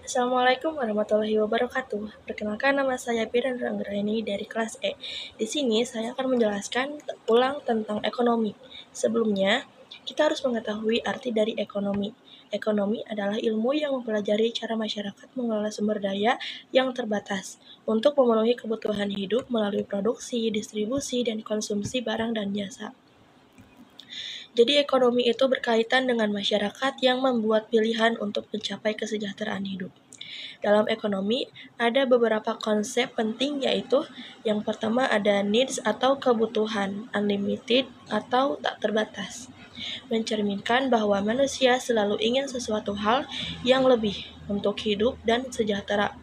Assalamualaikum warahmatullahi wabarakatuh. Perkenalkan, nama saya Piran Ranggraini dari kelas E. Di sini saya akan menjelaskan ulang tentang ekonomi. Sebelumnya, kita harus mengetahui arti dari ekonomi. Ekonomi adalah ilmu yang mempelajari cara masyarakat mengelola sumber daya yang terbatas untuk memenuhi kebutuhan hidup melalui produksi, distribusi, dan konsumsi barang dan jasa. Jadi ekonomi itu berkaitan dengan masyarakat yang membuat pilihan untuk mencapai kesejahteraan hidup. Dalam ekonomi, ada beberapa konsep penting, yaitu yang pertama ada needs atau kebutuhan, unlimited atau tak terbatas. Mencerminkan bahwa manusia selalu ingin sesuatu hal yang lebih untuk hidup dan sejahtera.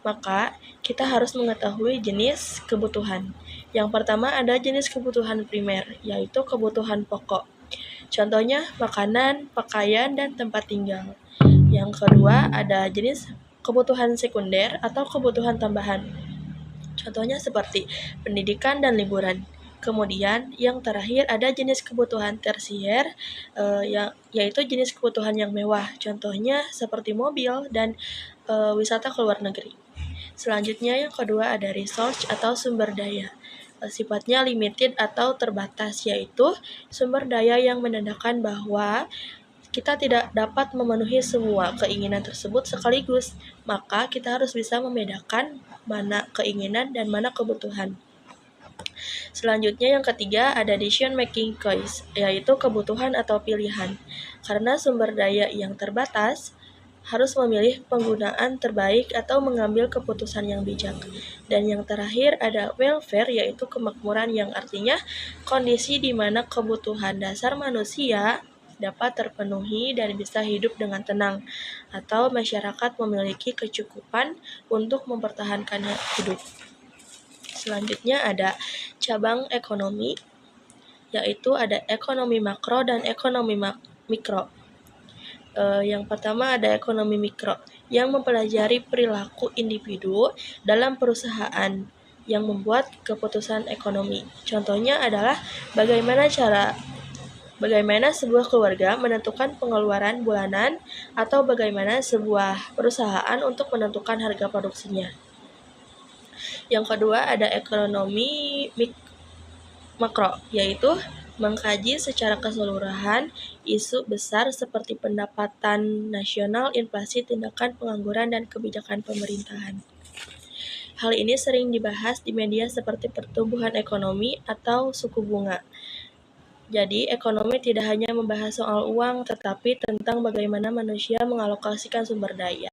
Maka, kita harus mengetahui jenis kebutuhan. Yang pertama ada jenis kebutuhan primer, yaitu kebutuhan pokok. Contohnya makanan, pakaian, dan tempat tinggal. Yang kedua ada jenis kebutuhan sekunder atau kebutuhan tambahan. Contohnya seperti pendidikan dan liburan. Kemudian yang terakhir ada jenis kebutuhan tersier, yaitu jenis kebutuhan yang mewah. Contohnya seperti mobil dan wisata ke luar negeri. Selanjutnya yang kedua ada resource atau sumber daya. Sifatnya limited atau terbatas, yaitu sumber daya yang menandakan bahwa kita tidak dapat memenuhi semua keinginan tersebut sekaligus, maka kita harus bisa membedakan mana keinginan dan mana kebutuhan. Selanjutnya yang ketiga ada decision making choice, yaitu kebutuhan atau pilihan. Karena sumber daya yang terbatas, harus memilih penggunaan terbaik atau mengambil keputusan yang bijak. Dan yang terakhir ada welfare, yaitu kemakmuran, yang artinya kondisi di mana kebutuhan dasar manusia dapat terpenuhi dan bisa hidup dengan tenang, atau masyarakat memiliki kecukupan untuk mempertahankan hidup. Selanjutnya ada cabang ekonomi, yaitu ada ekonomi makro dan ekonomi mikro. Yang pertama ada ekonomi mikro, yang mempelajari perilaku individu dalam perusahaan yang membuat keputusan ekonomi. Contohnya adalah bagaimana sebuah keluarga menentukan pengeluaran bulanan, atau bagaimana sebuah perusahaan untuk menentukan harga produksinya. Yang kedua ada ekonomi makro, yaitu mengkaji secara keseluruhan isu besar seperti pendapatan nasional, inflasi, tindakan pengangguran, dan kebijakan pemerintahan. Hal ini sering dibahas di media seperti pertumbuhan ekonomi atau suku bunga. Jadi, ekonomi tidak hanya membahas soal uang, tetapi tentang bagaimana manusia mengalokasikan sumber daya.